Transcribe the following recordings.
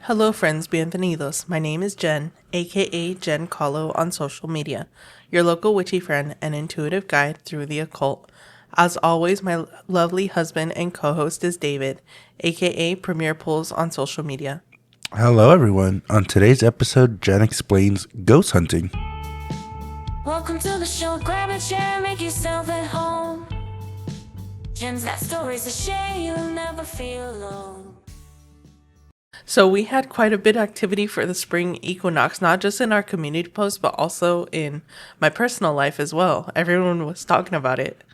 Hello, friends, bienvenidos. My name is Jen, aka Jen Kahlo on social media, your local witchy friend and intuitive guide through the occult. As always, my lovely husband and co host is David, aka Premier Pools on social media. Hello, everyone. On today's episode, Jen explains ghost hunting. Welcome to the show. Grab a chair, make yourself at home. Jen's got stories to share. You'll never feel alone. So, we had quite a bit of activity for the spring equinox, not just in our community post, but also in my personal life as well. Everyone was talking about it.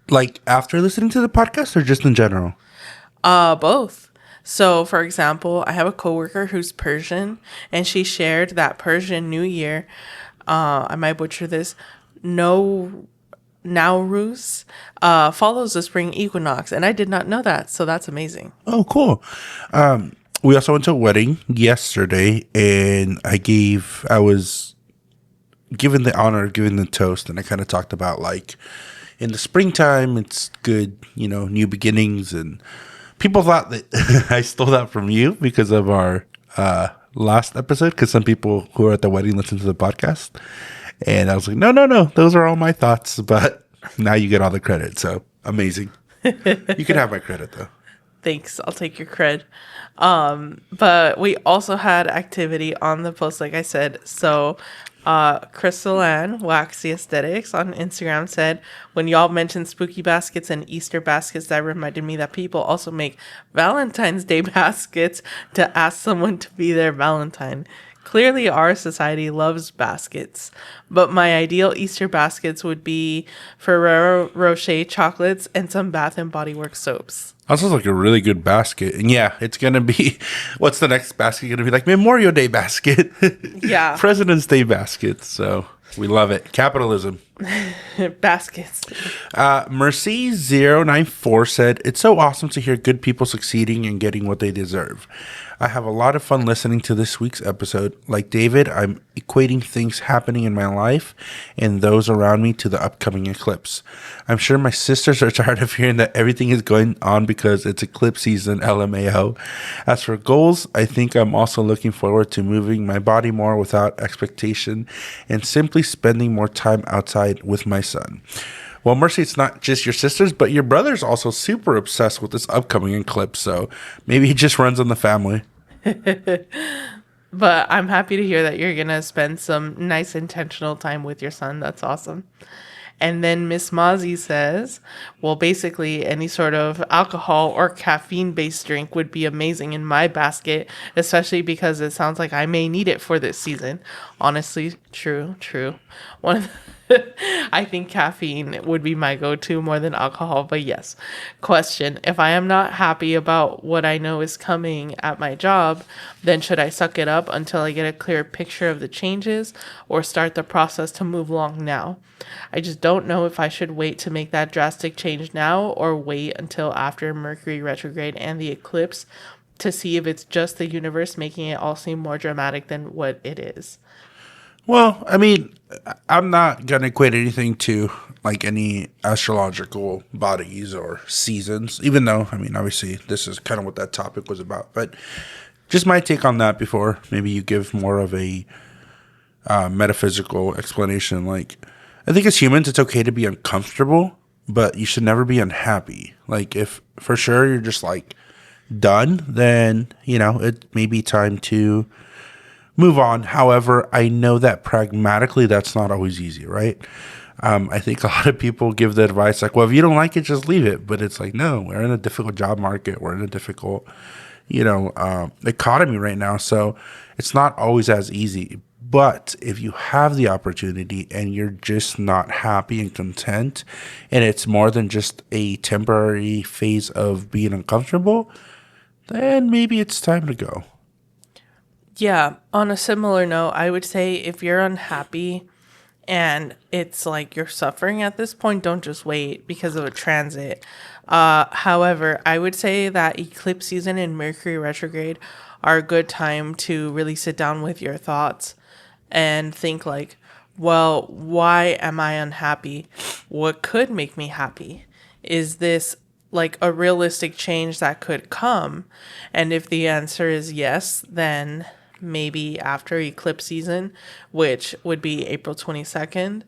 Like, after listening to the podcast or just in general? Both. So, for example, I have a coworker who's Persian, and she shared that Persian New Year, I might butcher this, no Nowruz, follows the spring equinox, and I did not know that, so that's amazing. Oh, cool. We also went to a wedding yesterday, and I was given the honor of giving the toast, and I kind of talked about, like, in the springtime, it's good, new beginnings, and people thought that I stole that from you because of our last episode, because some people who were at the wedding listened to the podcast. And I was like, no, those are all my thoughts. But now you get all the credit. So amazing. You can have my credit, though. Thanks, I'll take your cred. But we also had activity on the post, like I said. So Crystal Ann, Waxy Aesthetics on Instagram said, when y'all mentioned spooky baskets and Easter baskets, that reminded me that people also make Valentine's Day baskets to ask someone to be their Valentine. Clearly, our society loves baskets, but my ideal Easter baskets would be Ferrero Rocher chocolates and some Bath and Body Works soaps. Also, like a really good basket. And yeah, it's going to be, what's the next basket going to be? Like Memorial Day basket. Yeah. President's Day basket. So we love it. Capitalism. Baskets. Mercy094 said, it's so awesome to hear good people succeeding and getting what they deserve. I have a lot of fun listening to this week's episode. Like David, I'm equating things happening in my life and those around me to the upcoming eclipse. I'm sure my sisters are tired of hearing that everything is going on because it's eclipse season, LMAO. As for goals, I think I'm also looking forward to moving my body more without expectation and simply spending more time outside with my son. Well, Mercy, it's not just your sisters, but your brother's also super obsessed with this upcoming eclipse, so maybe he just runs in the family. But I'm happy to hear that you're going to spend some nice intentional time with your son. That's awesome. And then Miss Mozzie says, well, basically any sort of alcohol or caffeine-based drink would be amazing in my basket, especially because it sounds like I may need it for this season. Honestly, true. I think caffeine would be my go-to more than alcohol, but yes. Question, if I am not happy about what I know is coming at my job, then should I suck it up until I get a clear picture of the changes or start the process to move along now? I just don't know if I should wait to make that drastic change now or wait until after Mercury retrograde and the eclipse to see if it's just the universe making it all seem more dramatic than what it is. Well, I mean, I'm not going to equate anything to like any astrological bodies or seasons, even though, I mean, obviously this is kind of what that topic was about. But just my take on that before maybe you give more of a metaphysical explanation. Like, I think as humans, it's okay to be uncomfortable, but you should never be unhappy. Like, if for sure you're just like done, then, it may be time to move on. However, I know that pragmatically that's not always easy, right? I think a lot of people give the advice like, well, if you don't like it, just leave it. But it's like, no, we're in a difficult job market. We're in a difficult, economy right now. So it's not always as easy. But if you have the opportunity and you're just not happy and content, and it's more than just a temporary phase of being uncomfortable, then maybe it's time to go. Yeah, on a similar note, I would say if you're unhappy and it's like you're suffering at this point, don't just wait because of a transit. However, I would say that eclipse season and Mercury retrograde are a good time to really sit down with your thoughts and think like, well, why am I unhappy? What could make me happy? Is this like a realistic change that could come? And if the answer is yes, then maybe after eclipse season, which would be April 22nd,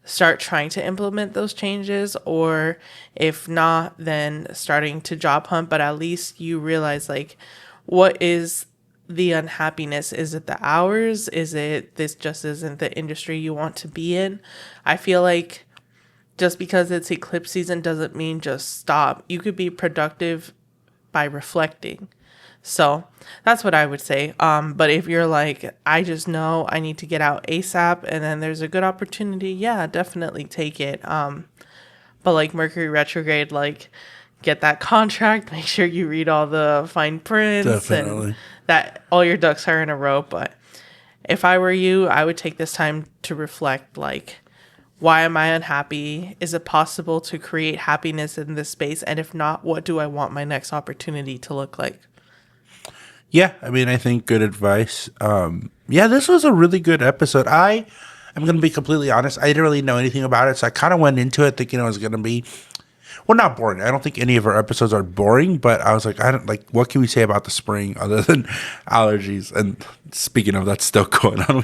start trying to implement those changes. Or if not, then starting to job hunt, but at least you realize like what is the unhappiness. Is it the hours? Is it this just isn't the industry you want to be in? I feel like just because it's eclipse season doesn't mean just stop. You could be productive by reflecting. So that's what I would say. But if you're like, I just know I need to get out ASAP and then there's a good opportunity, yeah, definitely take it. But like Mercury retrograde, like get that contract, make sure you read all the fine prints Definitely. and that all your ducks are in a row. But if I were you, I would take this time to reflect, like, why am I unhappy? Is it possible to create happiness in this space? And if not, what do I want my next opportunity to look like? Yeah, I mean, I think good advice. Yeah, this was a really good episode. I'm going to be completely honest. I didn't really know anything about it, so I kind of went into it thinking it was going to be, well, not boring. I don't think any of our episodes are boring, but I was like, what can we say about the spring other than allergies? And speaking of, that's still going on.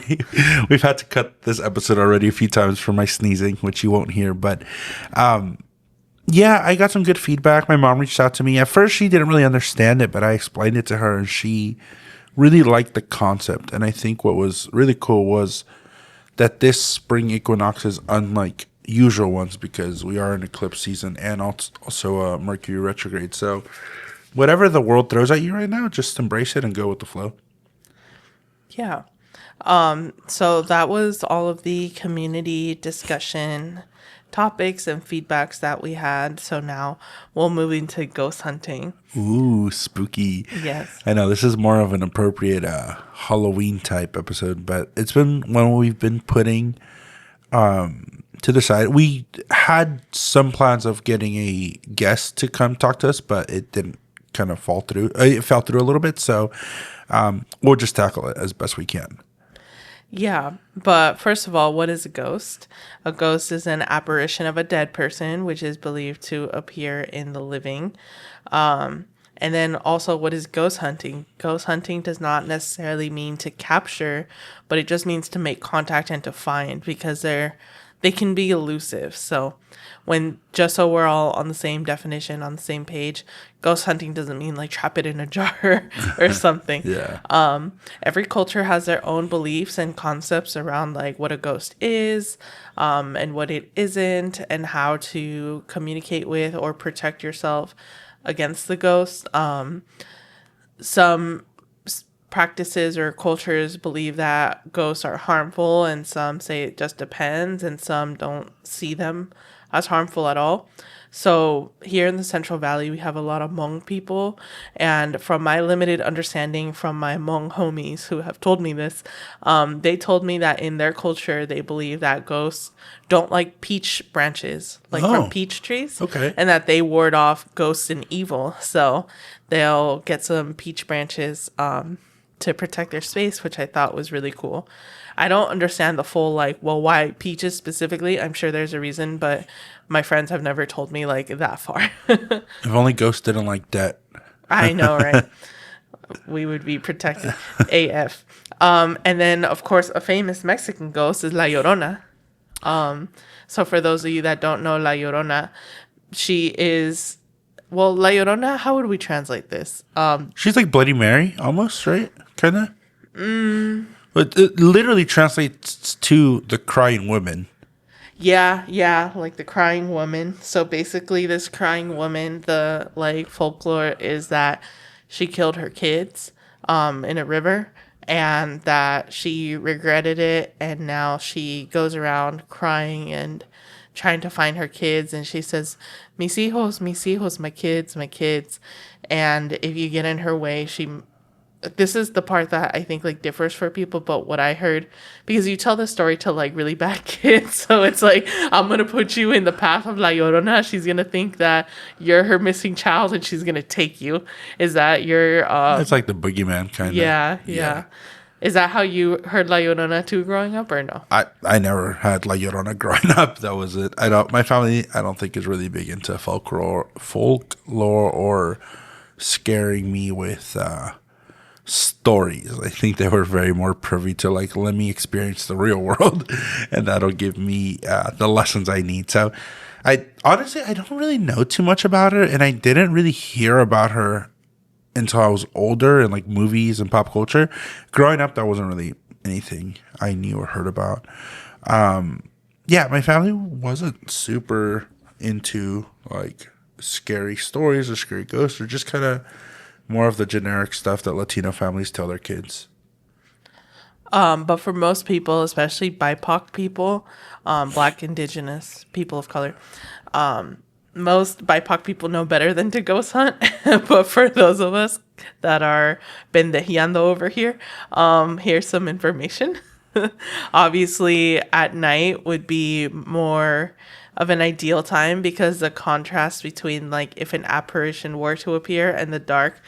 We've had to cut this episode already a few times for my sneezing, which you won't hear, but yeah, I got some good feedback. My mom reached out to me. At first, she didn't really understand it, but I explained it to her, and she really liked the concept. And I think what was really cool was that this spring equinox is unlike usual ones because we are in eclipse season and also Mercury retrograde. So whatever the world throws at you right now, just embrace it and go with the flow. Yeah. So that was all of the community discussion topics and feedbacks that we had. So now we'll move into ghost hunting. Ooh, spooky. Yes. I know this is more of an appropriate Halloween type episode, but it's been one we've been putting to the side. We had some plans of getting a guest to come talk to us, but it didn't kind of fall through. It fell through a little bit, so we'll just tackle it as best we can. Yeah, but first of all, what is a ghost? A ghost is an apparition of a dead person, which is believed to appear in the living. And then also, what is ghost hunting? Ghost hunting does not necessarily mean to capture, but it just means to make contact and to find, because they can be elusive. So just so we're all on the same definition, on the same page, ghost hunting doesn't mean like trap it in a jar or something. Yeah. Every culture has their own beliefs and concepts around like what a ghost is, and what it isn't, and how to communicate with or protect yourself against the ghost. Some practices or cultures believe that ghosts are harmful, and some say it just depends, and some don't see them as harmful at all. So here in the Central Valley, we have a lot of Hmong people, and from my limited understanding from my Hmong homies who have told me this, they told me that in their culture, they believe that ghosts don't like peach branches, like from peach trees, Okay. and that they ward off ghosts and evil. So they'll get some peach branches to protect their space, which I thought was really cool. I don't understand the full, like, well, why peaches specifically? I'm sure there's a reason, but my friends have never told me, like, that far. If only ghosts didn't like debt. I know, right? We would be protected AF. And then, of course, a famous Mexican ghost is La Llorona. So for those of you that don't know La Llorona, she is... Well, La Llorona, how would we translate this? She's like Bloody Mary, almost, right? Kind of? But it literally translates to the crying woman. Yeah, like the crying woman. So basically, this crying woman, the like folklore is that she killed her kids in a river, and that she regretted it, and now she goes around crying and trying to find her kids, and she says, mis hijos, my kids. And if you get in her way, this is the part that I think like differs for people, but what I heard, because you tell the story to like really bad kids, so it's like, I'm gonna put you in the path of La Llorona. She's gonna think that you're her missing child, and she's gonna take you. Is that your It's like the boogeyman kind of. yeah. Is that how you heard La Llorona too growing up, or no? I never had La Llorona growing up. That was it. My family I don't think is really big into folklore or scaring me with stories. I think they were very more privy to like, let me experience the real world, and that'll give me the lessons I need. So I honestly I don't really know too much about her, and I didn't really hear about her until I was older in like movies and pop culture. Growing up, that wasn't really anything I knew or heard about. Yeah, my family wasn't super into like scary stories or scary ghosts, or just kind of more of the generic stuff that Latino families tell their kids. But for most people, especially BIPOC people, Black, Indigenous, people of color, most BIPOC people know better than to ghost hunt. But for those of us that are pendejeando over here, here's some information. Obviously, at night would be more of an ideal time because the contrast between like if an apparition were to appear in the dark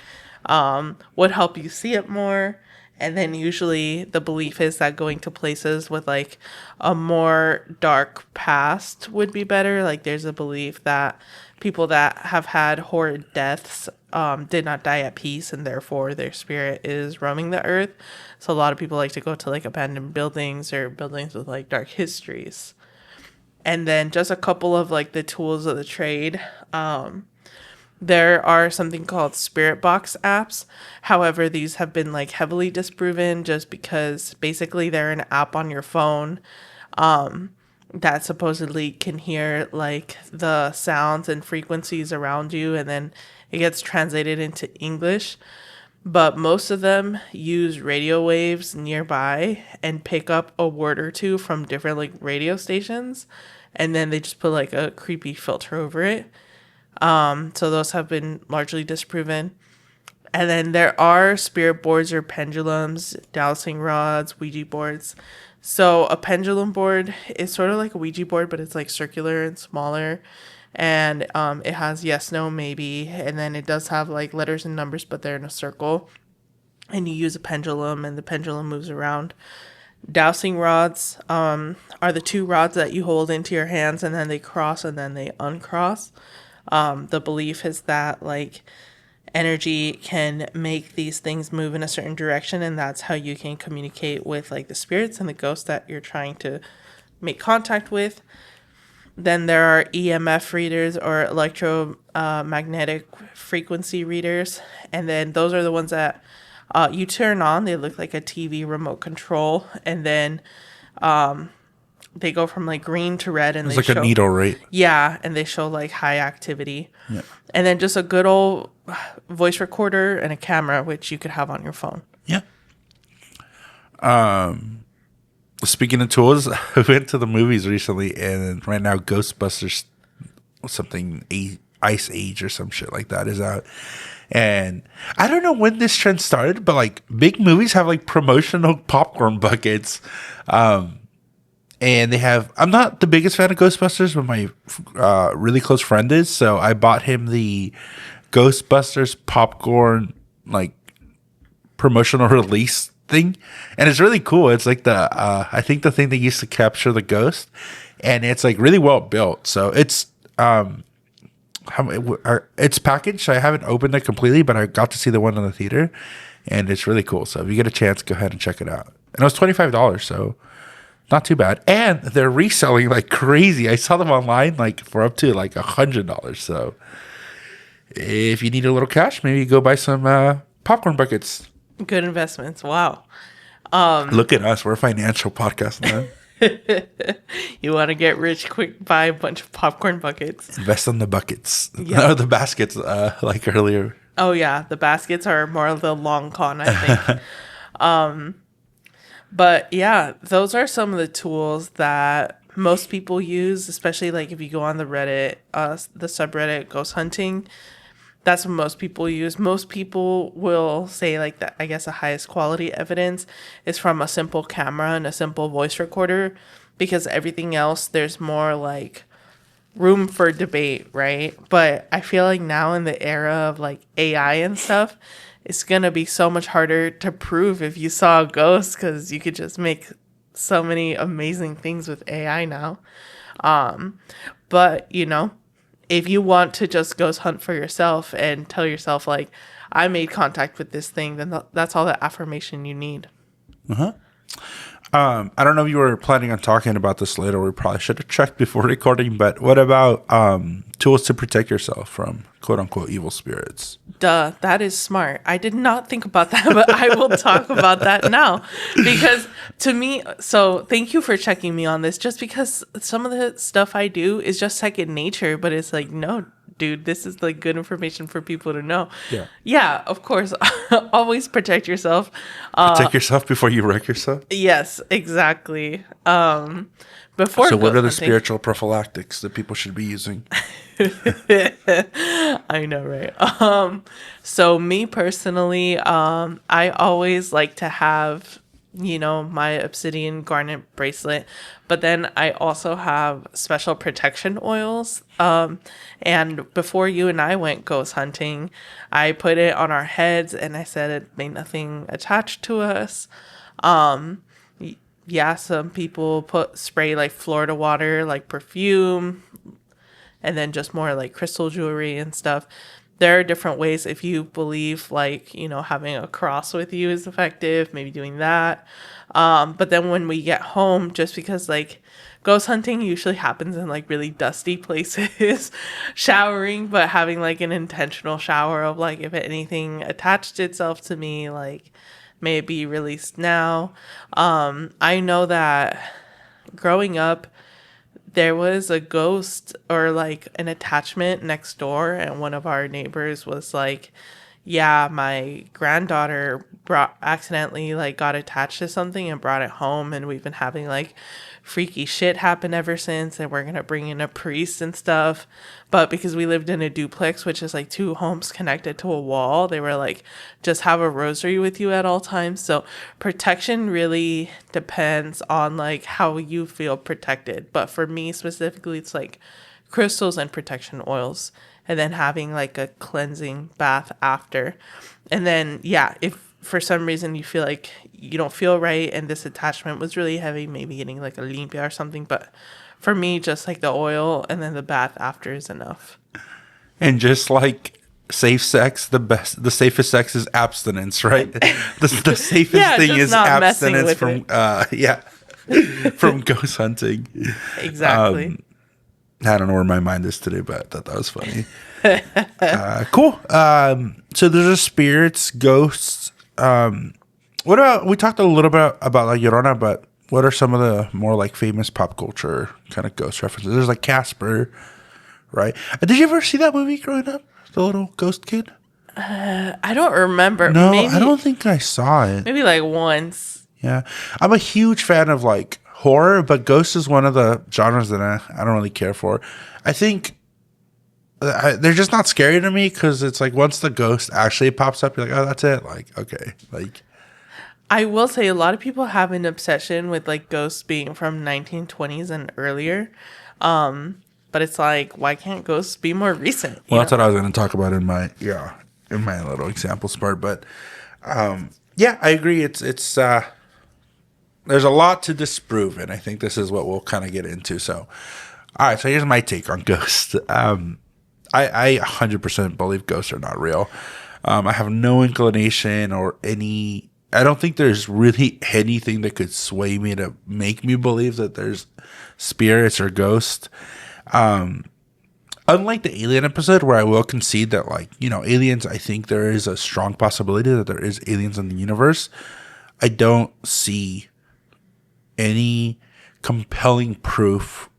would help you see it more. And then usually the belief is that going to places with like a more dark past would be better. Like there's a belief that people that have had horrid deaths did not die at peace, and therefore their spirit is roaming the earth. So a lot of people like to go to like abandoned buildings or buildings with like dark histories. And then just a couple of like the tools of the trade. There are something called spirit box apps. However, these have been like heavily disproven just because basically they're an app on your phone that supposedly can hear like the sounds and frequencies around you, and then it gets translated into English. But most of them use radio waves nearby and pick up a word or two from different like radio stations, and then they just put like a creepy filter over it. So those have been largely disproven. And then there are spirit boards or pendulums, dowsing rods, Ouija boards. So a pendulum board is sort of like a Ouija board, but it's like circular and smaller. And it has yes, no, maybe. And then it does have like letters and numbers, but they're in a circle. And you use a pendulum, and the pendulum moves around. Dowsing rods are the two rods that you hold into your hands, and then they cross and then they uncross. The belief is that like energy can make these things move in a certain direction, and that's how you can communicate with like the spirits and the ghosts that you're trying to make contact with. Then there are EMF readers or electromagnetic frequency readers, and then those are the ones that you turn on. They look like a TV remote control, and then they go from like green to red, and It's they like show, a needle, right? yeah, and they show like high activity. Yeah. And then just a good old voice recorder and a camera, which you could have on your phone. Yeah. Speaking of tools, I went to the movies recently, and right now Ghostbusters something Ice Age or some shit like that is out. And I don't know when this trend started, but like big movies have like promotional popcorn buckets. And they have, I'm not the biggest fan of Ghostbusters, but my really close friend is. So I bought him the Ghostbusters popcorn, like promotional release thing. And it's really cool. It's like I think the thing they used to capture the ghost, and it's like really well built. So it's, it's packaged. I haven't opened it completely, but I got to see the one in the theater, and it's really cool. So if you get a chance, go ahead and check it out. And it was $25, so not too bad. And they're reselling like crazy. I saw them online like for up to like $100. So if you need a little cash, maybe go buy some popcorn buckets. Good investments. Wow. Look at us. We're a financial podcast, man. You want to get rich quick, buy a bunch of popcorn buckets. Invest in the buckets. Yeah. No, the baskets like earlier. Oh, yeah. The baskets are more of the long con, I think. But yeah, those are some of the tools that most people use, especially like if you go on the Reddit, the subreddit Ghost Hunting. That's what most people use. Most people will say like that. I guess the highest quality evidence is from a simple camera and a simple voice recorder, because everything else there's more like room for debate, right? But I feel like now in the era of like AI and stuff, it's gonna be so much harder to prove if you saw a ghost, because you could just make so many amazing things with AI now. But if you want to just ghost hunt for yourself and tell yourself like, I made contact with this thing, then that's all the affirmation you need. I don't know if you were planning on talking about this later. We probably should have checked before recording, but what about tools to protect yourself from quote unquote evil spirits? Duh, that is smart. I did not think about that, but I will talk about that now. Because to me, so thank you for checking me on this, just because some of the stuff I do is just second nature, but it's like, no, dude, this is like good information for people to know. Yeah, of course. Always protect yourself. Protect yourself before you wreck yourself? Yes, exactly. Before So what are the hunting, spiritual prophylactics that people should be using? I know, right? So me personally, I always like to have, my obsidian garnet bracelet, but then I also have special protection oils. And before you and I went ghost hunting, I put it on our heads and I said it made nothing attached to us. Yeah, some people spray like Florida water, like perfume, and then just more like crystal jewelry and stuff. There are different ways. If you believe like, having a cross with you is effective, maybe doing that. But then when we get home, just because like ghost hunting usually happens in like really dusty places, showering, but having like an intentional shower of like, if anything attached itself to me, like may it be released now. I know that growing up, there was a ghost or like an attachment next door, and one of our neighbors was like, yeah, my granddaughter accidentally like got attached to something and brought it home, and we've been having like freaky shit happen ever since, and we're gonna bring in a priest and stuff. But because we lived in a duplex, which is like 2 homes connected to a wall, they were like, just have a rosary with you at all times. So protection really depends on like how you feel protected. But for me specifically, it's like crystals and protection oils, and then having like a cleansing bath after. And then if for some reason you feel like you don't feel right and this attachment was really heavy, maybe getting like a limpia or something. But for me, just like the oil and then the bath after is enough. And just like safe sex, the safest sex is abstinence, right? The safest thing is abstinence from from ghost hunting. Exactly. I don't know where my mind is today, but I thought that was funny. Cool. So there's a spirits, ghosts. What about, we talked a little bit about La Llorona, but what are some of the more like famous pop culture kind of ghost references? There's like Casper, right? Did you ever see that movie growing up? The little ghost kid? I don't remember. No, maybe, I don't think I saw it. Maybe like once. Yeah. I'm a huge fan of like horror, but ghost is one of the genres that I don't really care for. I think they're just not scary to me because it's like once the ghost actually pops up, you're like, oh, that's it. Like, okay. Like, I will say a lot of people have an obsession with like ghosts being from 1920s and earlier. But it's like, why can't ghosts be more recent? Well, that's what I was going to talk about in my little examples part. But I agree. It's there's a lot to disprove, and I think this is what we'll kind of get into. So, all right. So here's my take on ghosts. I 100% believe ghosts are not real. I have no inclination or any. I don't think there's really anything that could sway me to make me believe that there's spirits or ghosts. Unlike the alien episode, where I will concede that, like, aliens, I think there is a strong possibility that there is aliens in the universe. I don't see any compelling proof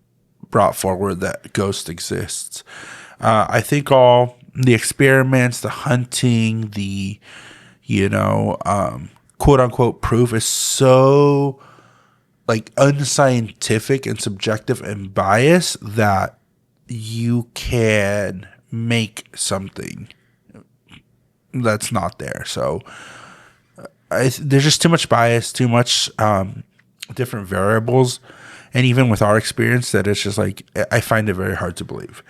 brought forward that ghost exists. I think all the experiments, the hunting, the, quote unquote proof is so like unscientific and subjective and biased that you can make something that's not there. So there's just too much bias, too much different variables. And even with our experience, that it's just like, I find it very hard to believe.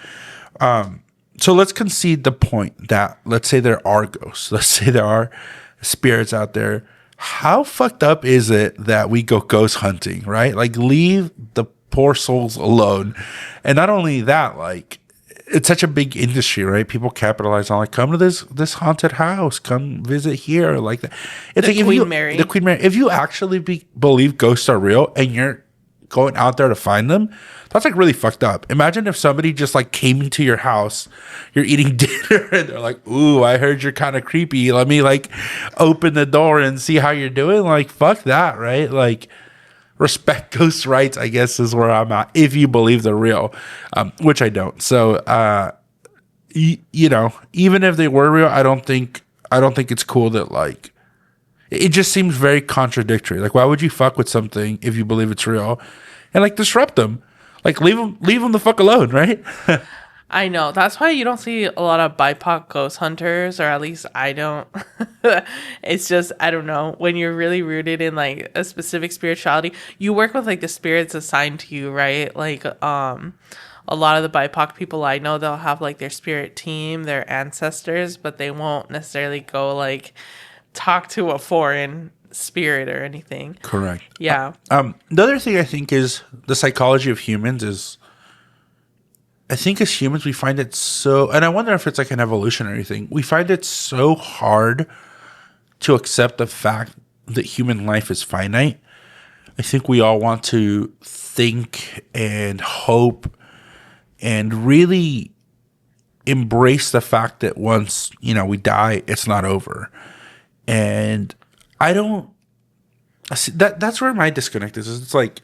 So let's concede the point that, let's say there are ghosts. Let's say there are spirits out there. How fucked up is it that we go ghost hunting, right? Like, leave the poor souls alone. And not only that, like, it's such a big industry, right? People capitalize on, like, come to this haunted house, come visit here, like that. It's The like Queen Mary. the Queen Mary. If you actually believe ghosts are real and you're going out there to find them, that's like really fucked up. Imagine if somebody just like came into your house, you're eating dinner, and they're like, "Ooh, I heard you're kind of creepy. Let me like open the door and see how you're doing." Like, fuck that, right? Like, respect ghost rights, I guess, is where I'm at, if you believe they're real, which I don't. So, you know, even if they were real, I don't think it's cool that, like, it just seems very contradictory. Like, why would you fuck with something if you believe it's real, and like disrupt them? Like, leave them the fuck alone, right? I know. That's why you don't see a lot of BIPOC ghost hunters, or at least I don't. It's just, I don't know. When you're really rooted in like a specific spirituality, you work with like the spirits assigned to you, right? Like, a lot of the BIPOC people I know, they'll have like their spirit team, their ancestors, but they won't necessarily go like talk to a foreign spirit or anything. Correct. Yeah. The other thing I think is the psychology of humans is, I think as humans we find it so, and I wonder if it's like an evolutionary thing, we find it so hard to accept the fact that human life is finite. I think we all want to think and hope and really embrace the fact that once, you know, we die, it's not over. And I don't see that's where my disconnect is. It's like,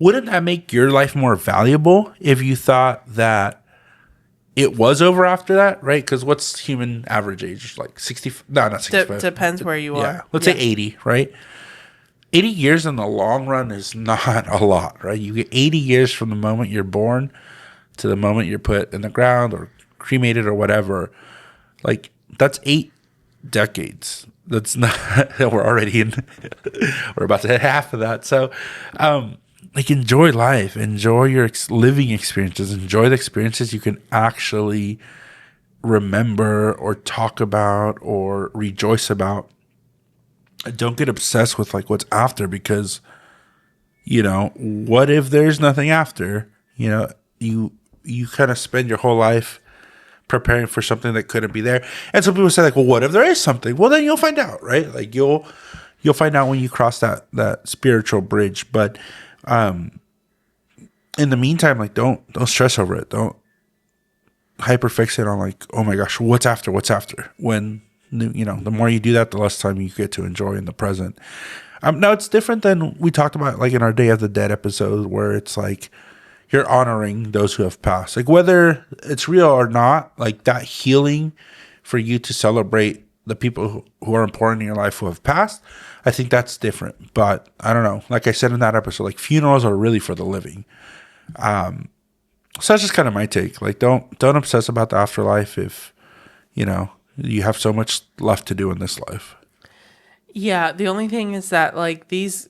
wouldn't that make your life more valuable if you thought that it was over after that, right? Because what's human average age? Like 60? No, not 65. Depends where you Yeah, are. let's say 80, right? 80 years in the long run is not a lot, right? You get 80 years from the moment you're born to the moment you're put in the ground or cremated or whatever. Like, that's 8 decades. That's not, we're already in, we're about to hit half of that. So, like, enjoy life, enjoy your living experiences, enjoy the experiences you can actually remember or talk about or rejoice about. Don't get obsessed with like what's after, because, you know, what if there's nothing after? You know, you kind of spend your whole life preparing for something that couldn't be there. And some people say like, well, what if there is something? Well, then you'll find out, right? Like, you'll find out when you cross that spiritual bridge. But in the meantime, like, don't stress over it. Don't hyperfixate on like, oh my gosh, what's after? When, you know, the more you do that, the less time you get to enjoy in the present. Now it's different than we talked about like in our Day of the Dead episode, where it's like you're honoring those who have passed. Like, whether it's real or not, like, that healing for you to celebrate the people who are important in your life who have passed, I think that's different. But I don't know. Like I said in that episode, like, funerals are really for the living. So that's just kind of my take. Like, don't obsess about the afterlife if, you know, you have so much left to do in this life. Yeah, the only thing is that like these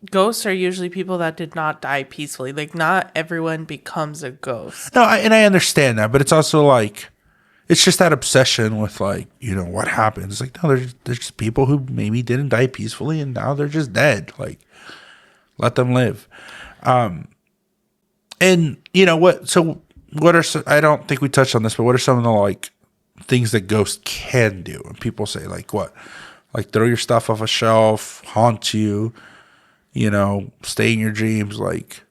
ghosts are usually people that did not die peacefully. Like, not everyone becomes a ghost. No, I understand that, but it's also like, it's just that obsession with like, you know, what happens. It's like, no, there's just people who maybe didn't die peacefully and now they're just dead. Like, let them live. And you know what? So what are some, I don't think we touched on this, but what are some of the like things that ghosts can do? And people say like, what? Like, throw your stuff off a shelf, haunt you, you know, stay in your dreams. Like,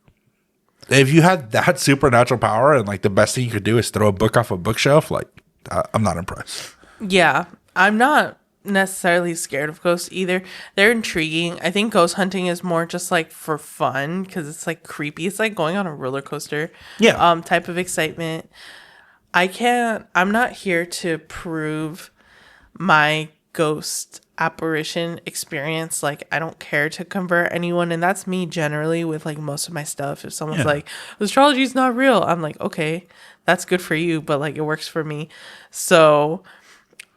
if you had that supernatural power and like the best thing you could do is throw a book off a bookshelf, like, I'm not impressed. Yeah, I'm not necessarily scared of ghosts either. They're intriguing. I think ghost hunting is more just like for fun because it's like creepy. It's like going on a roller coaster. Yeah. Type of excitement. I'm not here to prove my ghost apparition experience. Like, I don't care to convert anyone, and that's me generally with like most of my stuff. If someone's like, astrology is not real, I'm like, okay, that's good for you, but like, it works for me. So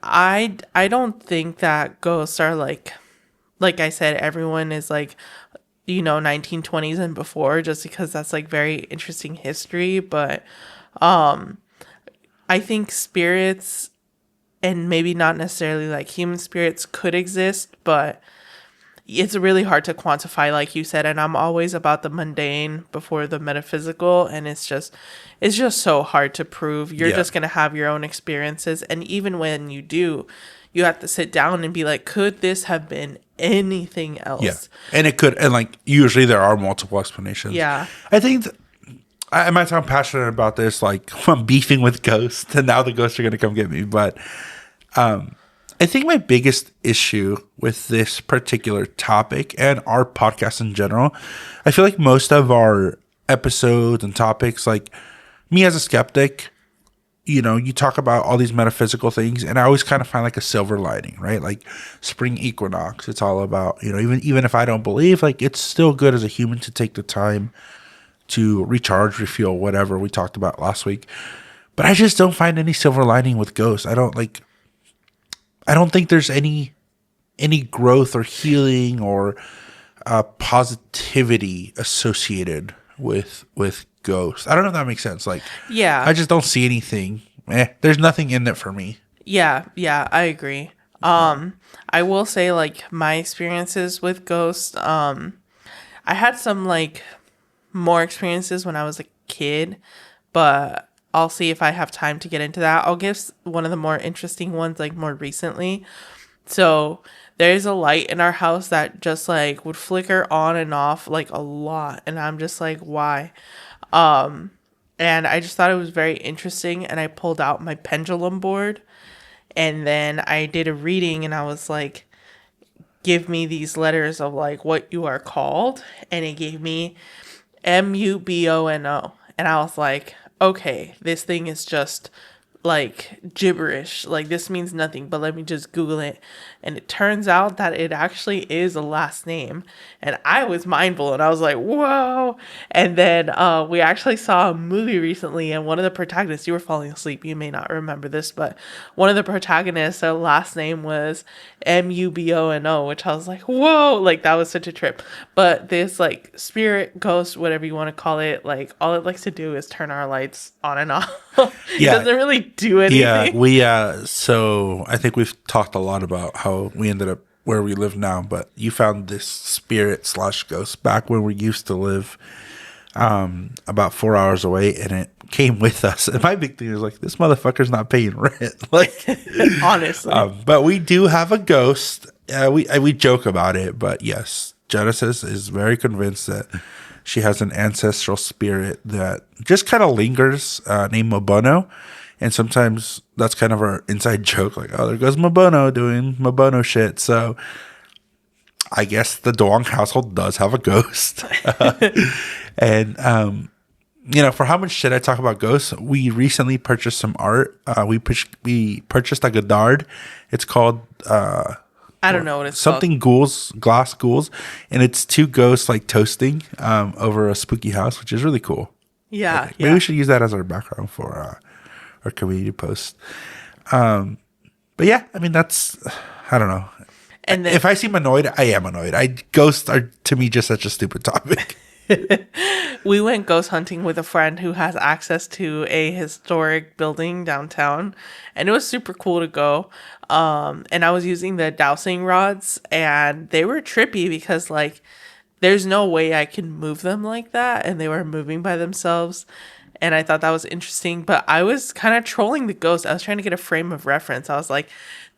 I don't think that ghosts are like I said, everyone is like, you know, 1920s and before, just because that's like very interesting history. But I think spirits, and maybe not necessarily like human spirits, could exist, but it's really hard to quantify, like you said. And I'm always about the mundane before the metaphysical, and it's just so hard to prove. You're Yeah. just gonna have your own experiences, and even when you do, you have to sit down and be like, could this have been anything else? Yeah, and it could, and like usually there are multiple explanations. Yeah. I think I might sound passionate about this, like I'm beefing with ghosts, and now the ghosts are going to come get me. But I think my biggest issue with this particular topic and our podcast in general, I feel like most of our episodes and topics, like me as a skeptic, you know, you talk about all these metaphysical things, and I always kind of find like a silver lining, right? Like spring equinox, it's all about, you know, even if I don't believe, like it's still good as a human to take the time to recharge, refuel, whatever we talked about last week. But I just don't find any silver lining with ghosts. I don't think there's any growth or healing or positivity associated with ghosts. I don't know if that makes sense. Like, Yeah. I just don't see anything. There's nothing in it for me. Yeah, I agree. I will say, like, my experiences with ghosts, I had some like more experiences when I was a kid, but I'll see if I have time to get into that. I'll give one of the more interesting ones like more recently. So there's a light in our house that just like would flicker on and off like a lot, and I'm just like, why? And I just thought it was very interesting, and I pulled out my pendulum board, and then I did a reading, and I was like, give me these letters of like what you are called, and it gave me MUBONO, and I was like, okay, this thing is just like gibberish, like this means nothing, but let me just Google it. And it turns out that it actually is a last name, and I was mind blown. I was like, whoa. And then we actually saw a movie recently, and one of the protagonists, you were falling asleep, you may not remember this, but one of the protagonists, their last name was MUBONO, which I was like, whoa, like that was such a trip. But this like spirit, ghost, whatever you want to call it, like all it likes to do is turn our lights on and off. It Yeah. doesn't really do anything. Yeah, so I think we've talked a lot about how we ended up where we live now, but you found this spirit / ghost back where we used to live, about 4 hours away, and it came with us. And my big thing is like, this motherfucker's not paying rent. Like, Honestly. but we do have a ghost. We joke about it, but yes, Genesis is very convinced that she has an ancestral spirit that just kind of lingers, named Mabono. And sometimes that's kind of our inside joke, like, oh, there goes Mabono doing Mabono shit. So I guess the Duong household does have a ghost. And, you know, for how much shit I talk about ghosts, we recently purchased some art. We purchased a Godard. It's called I don't know what it's something ghouls, glass ghouls. And it's two ghosts like toasting over a spooky house, which is really cool. called. Yeah. Maybe we should use that as our background for our community post. But yeah, I mean, I don't know. And then, If I seem annoyed, I am annoyed. Ghosts are to me just such a stupid topic. we went ghost hunting with a friend who has access to a historic building downtown, and it was super cool to go. And I was using the dowsing rods, and they were trippy because like there's no way I can move them like that, and they were moving by themselves. And I thought that was interesting, but I was kind of trolling the ghost. I was trying to get a frame of reference. I was like,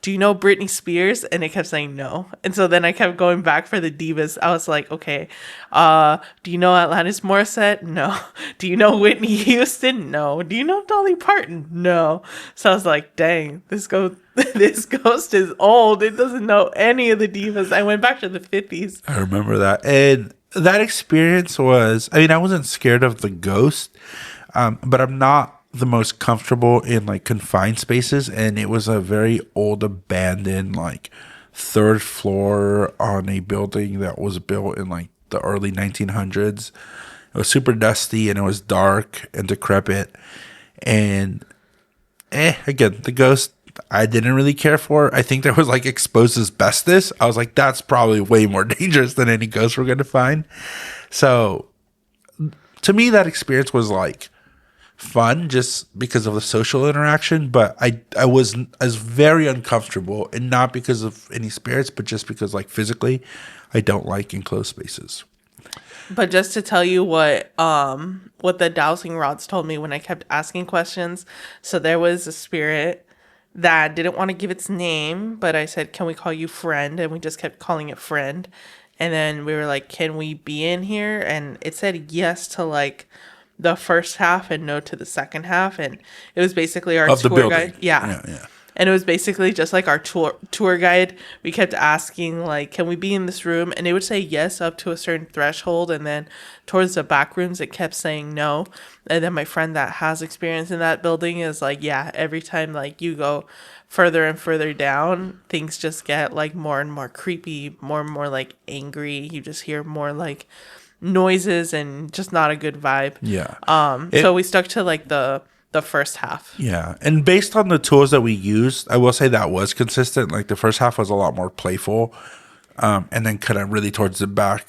do you know Britney Spears? And it kept saying no. And so then I kept going back for the divas. I was like, okay, do you know Alanis Morissette? No. Do you know Whitney Houston? No. Do you know Dolly Parton? No. So I was like, dang, this ghost is old. It doesn't know any of the divas. I went back to the 50s. I remember that. And that experience was, I mean, I wasn't scared of the ghost, but I'm not the most comfortable in like confined spaces. And it was a very old, abandoned, like 3rd floor on a building that was built in like the early 1900s. It was super dusty and it was dark and decrepit. And again, the ghost I didn't really care for. I think there was like exposed asbestos. I was like, that's probably way more dangerous than any ghost we're going to find. So to me, that experience was like fun just because of the social interaction, but I was very uncomfortable, and not because of any spirits, but just because like physically I don't like enclosed spaces. But just to tell you what the dowsing rods told me when I kept asking questions. So there was a spirit that didn't want to give its name, but I said, "Can we call you friend?" And we just kept calling it friend. And then we were like, "Can we be in here?" And it said yes to like the first half and no to the second half. And it was basically our Of the tour building. guide. Yeah. Yeah. And it was basically just like our tour guide. We kept asking, like, "Can we be in this room?" And it would say yes up to a certain threshold. And then towards the back rooms, it kept saying no. And then my friend that has experience in that building is like, yeah, every time, like, you go further and further down, things just get, like, more and more creepy, more and more, like, angry. You just hear more, like, noises and just not a good vibe. Yeah. So we stuck to, like, the first half. Yeah, and based on the tools that we used, I will say that was consistent. Like the first half was a lot more playful, and then kind of really towards the back.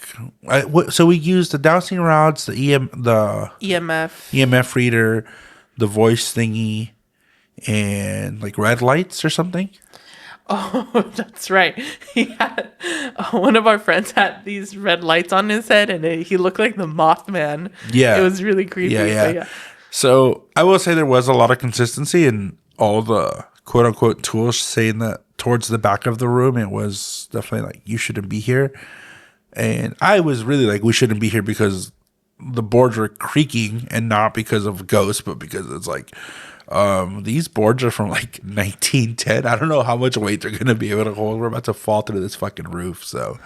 So we used the dowsing rods, the EMF reader, the voice thingy, and like red lights or something. Oh, that's right. He had one of our friends had these red lights on his head, and he looked like the Mothman. Yeah, it was really creepy. Yeah. So I will say there was a lot of consistency in all the quote unquote tools saying that towards the back of the room, it was definitely like, you shouldn't be here. And I was really like, we shouldn't be here because the boards were creaking, and not because of ghosts, but because it's like, these boards are from like 1910. I don't know how much weight they're going to be able to hold. We're about to fall through this fucking roof. So,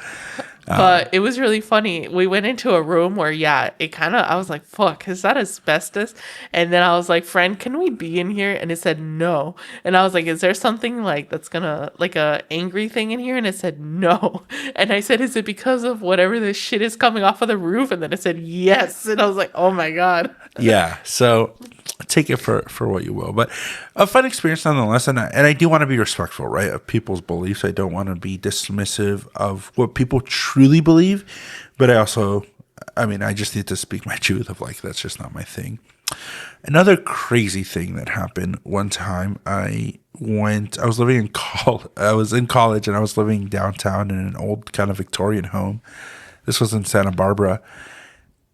but it was really funny. We went into a room where, I was like, fuck, is that asbestos? And then I was like, "Friend, can we be in here?" And it said no. And I was like, "Is there something like that's gonna, like a angry thing in here?" And it said no. And I said, "Is it because of whatever this shit is coming off of the roof?" And then it said yes. And I was like, oh my God. Yeah. So take it for what you will, but a fun experience nonetheless. And I do want to be respectful, right, of people's beliefs. I don't want to be dismissive of what people truly believe, but I just need to speak my truth of like, that's just not my thing. Another crazy thing that happened one time, I was in college, and I was living downtown in an old kind of Victorian home. This was in Santa Barbara,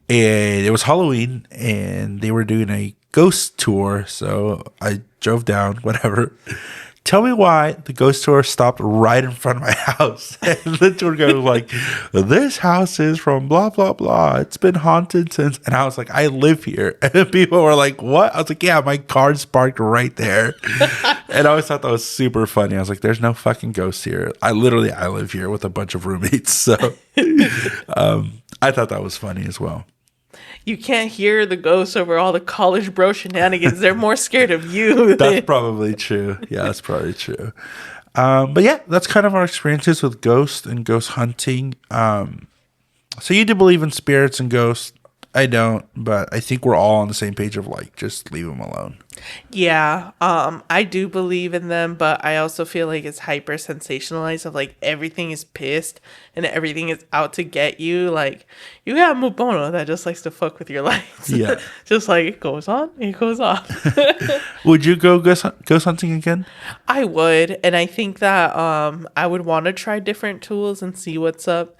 and it was Halloween, and they were doing a ghost tour. So I drove down, whatever. Tell me why the ghost tour stopped right in front of my house. And the tour guide was like, "This house is from blah, blah, blah. It's been haunted since." And I was like, "I live here." And people were like, "What?" I was like, "Yeah, my car's parked right there." And I always thought that was super funny. I was like, "There's no fucking ghosts here. I live here with a bunch of roommates." So I thought that was funny as well. You can't hear the ghosts over all the college bro shenanigans. They're more scared of you. That's probably true. Yeah, that's probably true. But yeah, that's kind of our experiences with ghosts and ghost hunting. So you do believe in spirits and ghosts. I don't, but I think we're all on the same page of like, just leave them alone. Yeah, I do believe in them, but I also feel like it's hyper sensationalized of like everything is pissed and everything is out to get you. Like you got Mubono that just likes to fuck with your lights. Yeah. Just like it goes on, it goes off. Would you go ghost hunting again? I would, and I think that I would want to try different tools and see what's up.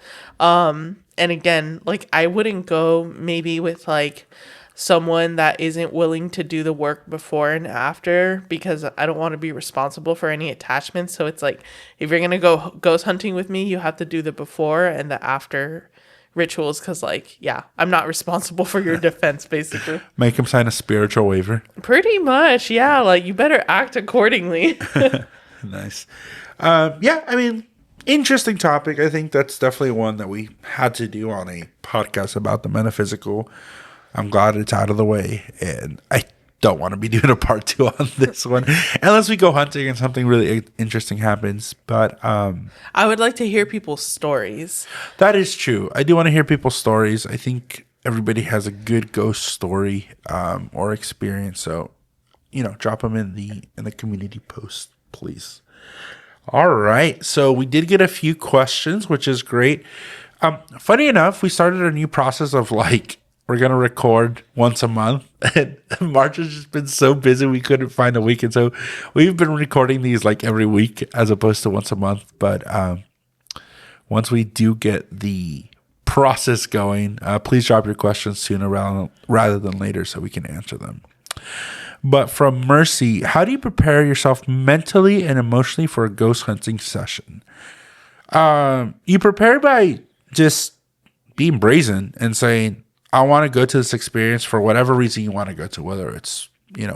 And again, like I wouldn't go maybe with like someone that isn't willing to do the work before and after, because I don't want to be responsible for any attachments. So it's like, if you're going to go ghost hunting with me, you have to do the before and the after rituals. Cause like, yeah, I'm not responsible for your defense basically. Make him sign a spiritual waiver. Pretty much. Yeah. Like you better act accordingly. Nice. Yeah. I mean, interesting topic. I think that's definitely one that we had to do on a podcast about the metaphysical. I'm glad it's out of the way, and I don't want to be doing a part 2 on this one unless we go hunting and something really interesting happens. But I would like to hear people's stories. That is true. I do want to hear people's stories. I think everybody has a good ghost story or experience. So, drop them in the community post, please. All right. So we did get a few questions, which is great. Funny enough, we started a new process of like we're gonna record once a month, and March has just been so busy we couldn't find a week, and so we've been recording these like every week as opposed to once a month. But once we do get the process going, please drop your questions sooner rather than later so we can answer them. But from Mercy, how do you prepare yourself mentally and emotionally for a ghost hunting session? You prepare by just being brazen and saying, I want to go to this experience for whatever reason you want to go to, whether it's,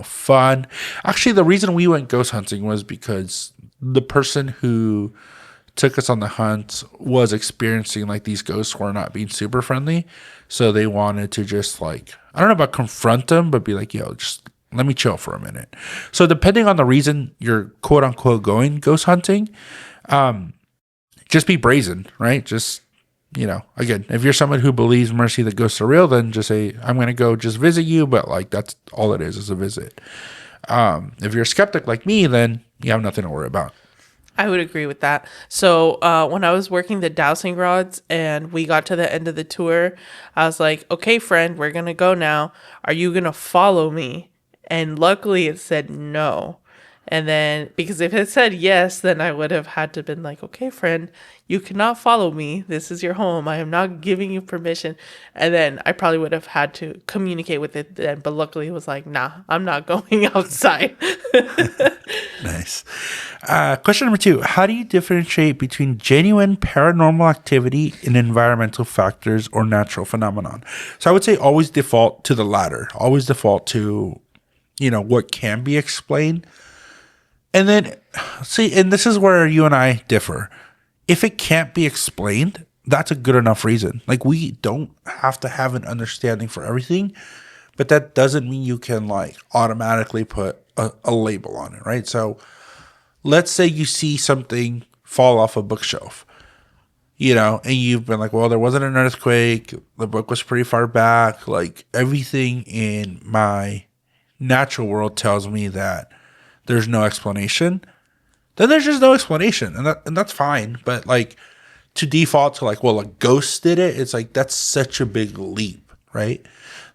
fun. Actually, the reason we went ghost hunting was because the person who took us on the hunt was experiencing like these ghosts were not being super friendly. So they wanted to just like, I don't know about confront them, but be like, yo, just let me chill for a minute. So depending on the reason you're quote unquote going ghost hunting, just be brazen, right? Just, again, if you're someone who believes, Mercy, that ghosts are real, then just say, I'm going to go just visit you. But like, that's all it is a visit. If you're a skeptic like me, then you have nothing to worry about. I would agree with that. So when I was working the dowsing rods and we got to the end of the tour, I was like, okay, friend, we're going to go now. Are you going to follow me? And luckily it said no. And then, because if it said yes, then I would have had to been like, okay, friend, you cannot follow me. This is your home. I am not giving you permission. And then I probably would have had to communicate with it then. But luckily it was like, nah, I'm not going outside. Nice. Question number 2. How do you differentiate between genuine paranormal activity and environmental factors or natural phenomenon? So I would say always default to the latter. Always default to, what can be explained. And then, see, and this is where you and I differ. If it can't be explained, that's a good enough reason. Like, we don't have to have an understanding for everything, but that doesn't mean you can, like, automatically put a label on it, right? So, let's say you see something fall off a bookshelf, and you've been like, well, there wasn't an earthquake. The book was pretty far back. Like, everything in my natural world tells me that there's no explanation. Then there's just no explanation, and that's fine. But like, to default to like, well, a ghost did it, it's like that's such a big leap, right?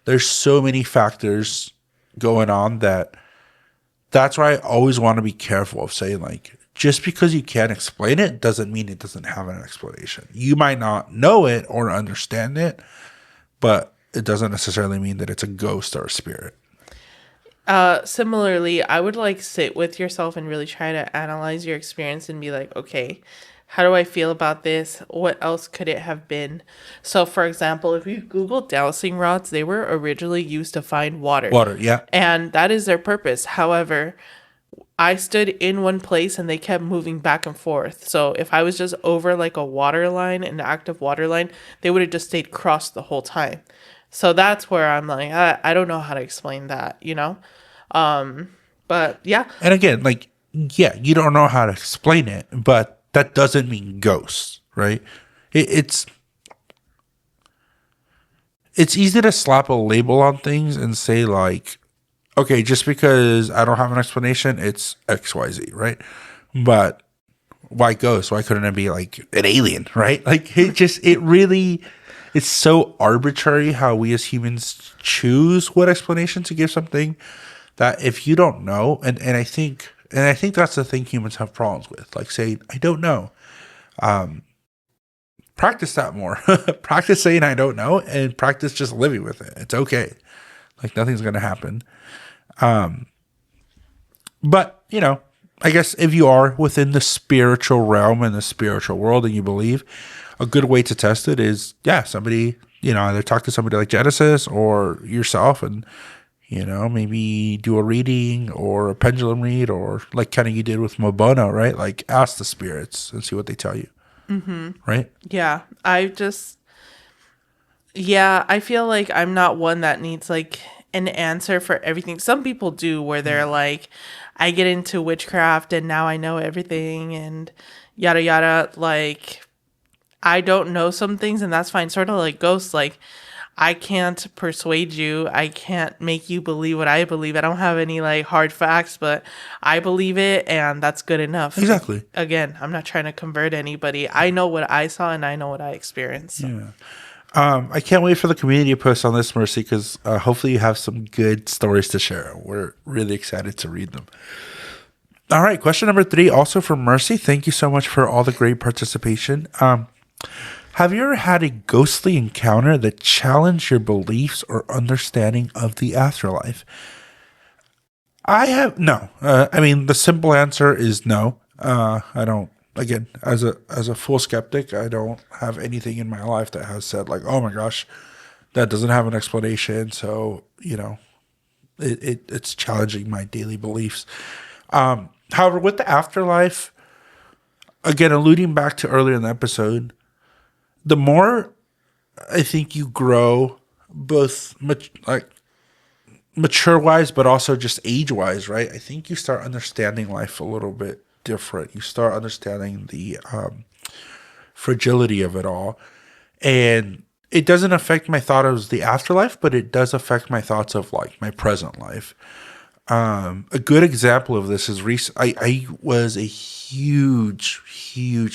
There's so many factors going on that's why I always want to be careful of saying like, just because you can't explain it doesn't mean it doesn't have an explanation. You might not know it or understand it, but it doesn't necessarily mean that it's a ghost or a spirit. Similarly, I would like sit with yourself and really try to analyze your experience and be like, okay, how do I feel about this? What else could it have been? So, for example, if you Google dowsing rods, they were originally used to find water. Water, yeah. And that is their purpose. However, I stood in one place and they kept moving back and forth. So if I was just over like a water line, an active water line, they would have just stayed crossed the whole time. So that's where I'm like, I don't know how to explain that, But yeah. And again, like, yeah, you don't know how to explain it, but that doesn't mean ghosts, right? It's easy to slap a label on things and say like, okay, just because I don't have an explanation, it's XYZ, right? But why ghosts? Why couldn't it be like an alien, right? Like it's so arbitrary how we as humans choose what explanation to give something that if you don't know, and I think that's the thing humans have problems with, like saying, I don't know. Practice that more. Practice saying I don't know and practice just living with it. It's okay. Like nothing's going to happen. But, I guess if you are within the spiritual realm and the spiritual world and you believe, a good way to test it is, somebody, either talk to somebody like Genesis or yourself and, maybe do a reading or a pendulum read or like kind of you did with Mobono, right? Like ask the spirits and see what they tell you. Mm-hmm. Right? Yeah. I feel like I'm not one that needs like an answer for everything. Some people do where they're like, I get into witchcraft and now I know everything and yada yada. Like, I don't know some things and that's fine. Sort of like ghosts. Like, I can't persuade you. I can't make you believe what I believe. I don't have any like hard facts, but I believe it and that's good enough. Exactly. Again, I'm not trying to convert anybody. I know what I saw and I know what I experienced. So. Yeah. I can't wait for the community post on this, Mercy, because hopefully you have some good stories to share. We're really excited to read them. All right, question number 3, also from Mercy. Thank you so much for all the great participation. Have you ever had a ghostly encounter that challenged your beliefs or understanding of the afterlife? I have no. I mean, the simple answer is no. I don't. Again, as a full skeptic, I don't have anything in my life that has said like, "Oh my gosh, that doesn't have an explanation." So it's challenging my daily beliefs. However, with the afterlife, again, alluding back to earlier in the episode, the more I think you grow, both mature wise, but also just age wise, right? I think you start understanding life a little bit different. You start understanding the fragility of it all. And it doesn't affect my thought of the afterlife, but it does affect my thoughts of like my present life. A good example of this is I was a huge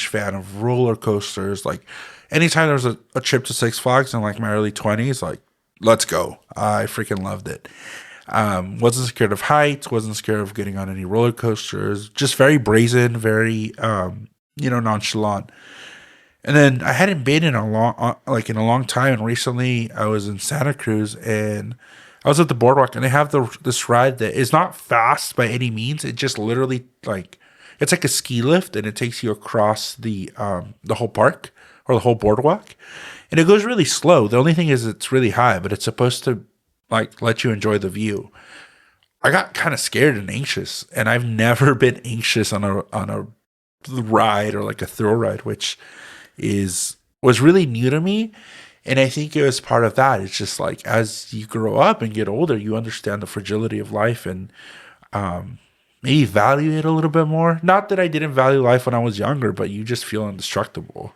fan of roller coasters. Like anytime there was a trip to Six Flags in like my early 20s, like let's go. I freaking loved it. Wasn't scared of heights, wasn't scared of getting on any roller coasters, just very brazen, very nonchalant. And then I hadn't been in a long time, and recently I was in Santa Cruz and I was at the boardwalk, and they have this ride that is not fast by any means. It just literally it's like a ski lift, and it takes you across the whole park or the whole boardwalk, and it goes really slow. The only thing is it's really high, but it's supposed to like let you enjoy the view. I got kind of scared and anxious, and I've never been anxious on a ride or like a thrill ride, which was really new to me. And I think it was part of that. It's just like as you grow up and get older, you understand the fragility of life and maybe value it a little bit more. Not that I didn't value life when I was younger, but you just feel indestructible,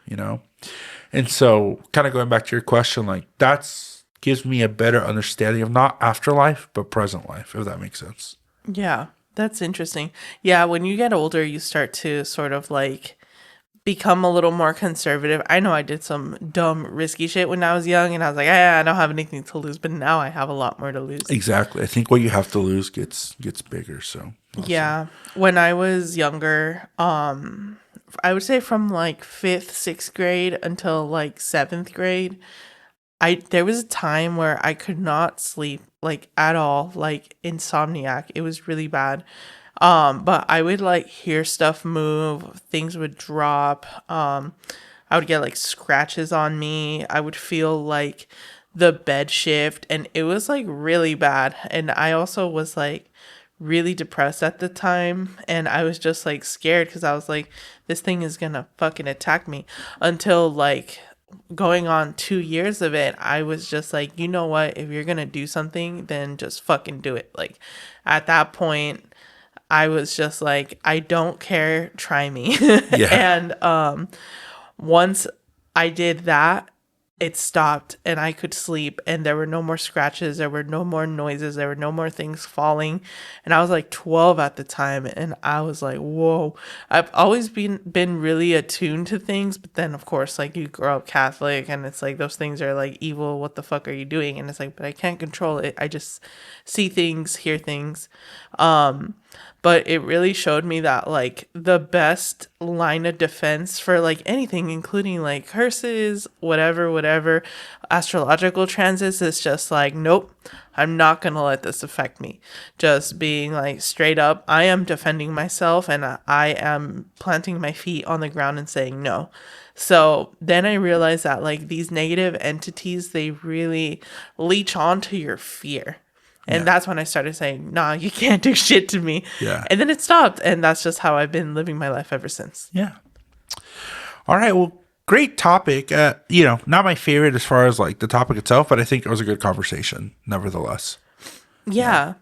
And so kind of going back to your question, like that's gives me a better understanding of not afterlife, but present life, if that makes sense. Yeah, that's interesting. Yeah, when you get older, you start to sort of like become a little more conservative. I know I did some dumb, risky shit when I was young, and I was like, I don't have anything to lose, but now I have a lot more to lose. Exactly. I think what you have to lose gets bigger. So awesome. Yeah. When I was younger, I would say from like 5th, 6th grade until like 7th grade, there was a time where I could not sleep like at all, like insomniac. It was really bad. But I would like hear stuff move, things would drop. I would get like scratches on me. I would feel like the bed shift, and it was like really bad. And I also was like really depressed at the time, and I was just like scared because I was like, this thing is gonna fucking attack me. Until like going on 2 years of it, I was just like, you know what? If you're gonna do something, then just fucking do it. Like at that point, I was just like, I don't care, try me. Yeah. And once I did that, it stopped and I could sleep, and there were no more scratches, there were no more noises, there were no more things falling. And I was like 12 at the time, and I was like, whoa. I've always been really attuned to things, but then of course like you grow up Catholic and it's like those things are like evil, what the fuck are you doing? And it's like, but I can't control it. I just see things, hear things. But it really showed me that like the best line of defense for like anything, including like curses, whatever, astrological transits, is just like, nope, I'm not going to let this affect me. Just being like straight up, I am defending myself, and I am planting my feet on the ground and saying no. So then I realized that like these negative entities, they really leech onto your fear. And that's when I started saying, nah, you can't do shit to me. Yeah. And then it stopped. And that's just how I've been living my life ever since. Yeah. All right. Well, great topic. Not my favorite as far as like the topic itself, but I think it was a good conversation nevertheless. Yeah.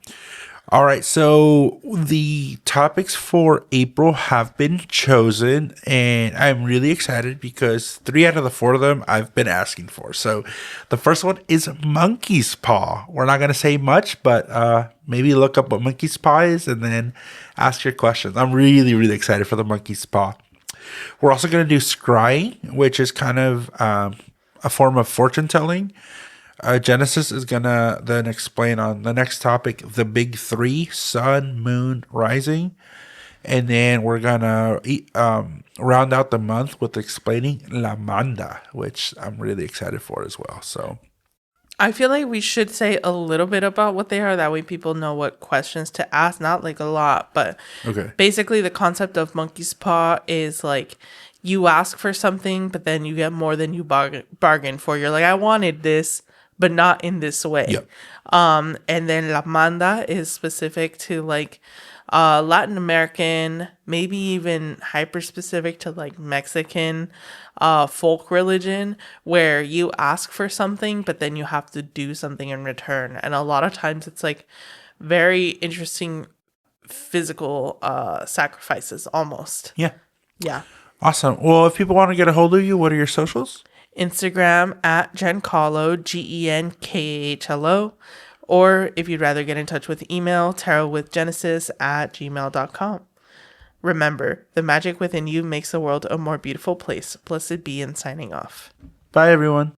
All right, so the topics for April have been chosen, and I'm really excited because 3 out of the 4 of them I've been asking for. So the first one is monkey's paw. We're not going to say much, but maybe look up what monkey's paw is and then ask your questions. I'm really, really excited for the monkey's paw. We're also going to do scrying, which is kind of a form of fortune telling. Genesis is gonna then explain on the next topic the big three: sun, moon, rising, and then we're gonna round out the month with explaining La Manda, which I'm really excited for as well. So I feel like we should say a little bit about what they are. That way people know what questions to ask. Not like a lot, but okay, basically the concept of monkey's paw is like you ask for something, but then you get more than you bargain for. You're like, I wanted this, but not in this way. Yep. And then La Manda is specific to like Latin American, maybe even hyper specific to like Mexican folk religion, where you ask for something, but then you have to do something in return. And a lot of times it's like very interesting physical sacrifices almost. yeah, Yeah. awesome. Well, if people want to get a hold of you, what are your socials? Instagram at Genkahlo, GENKHLO. Or if you'd rather get in touch with email, tarotwithgenesis@gmail.com. Remember, the magic within you makes the world a more beautiful place. Blessed be, and signing off. Bye, everyone.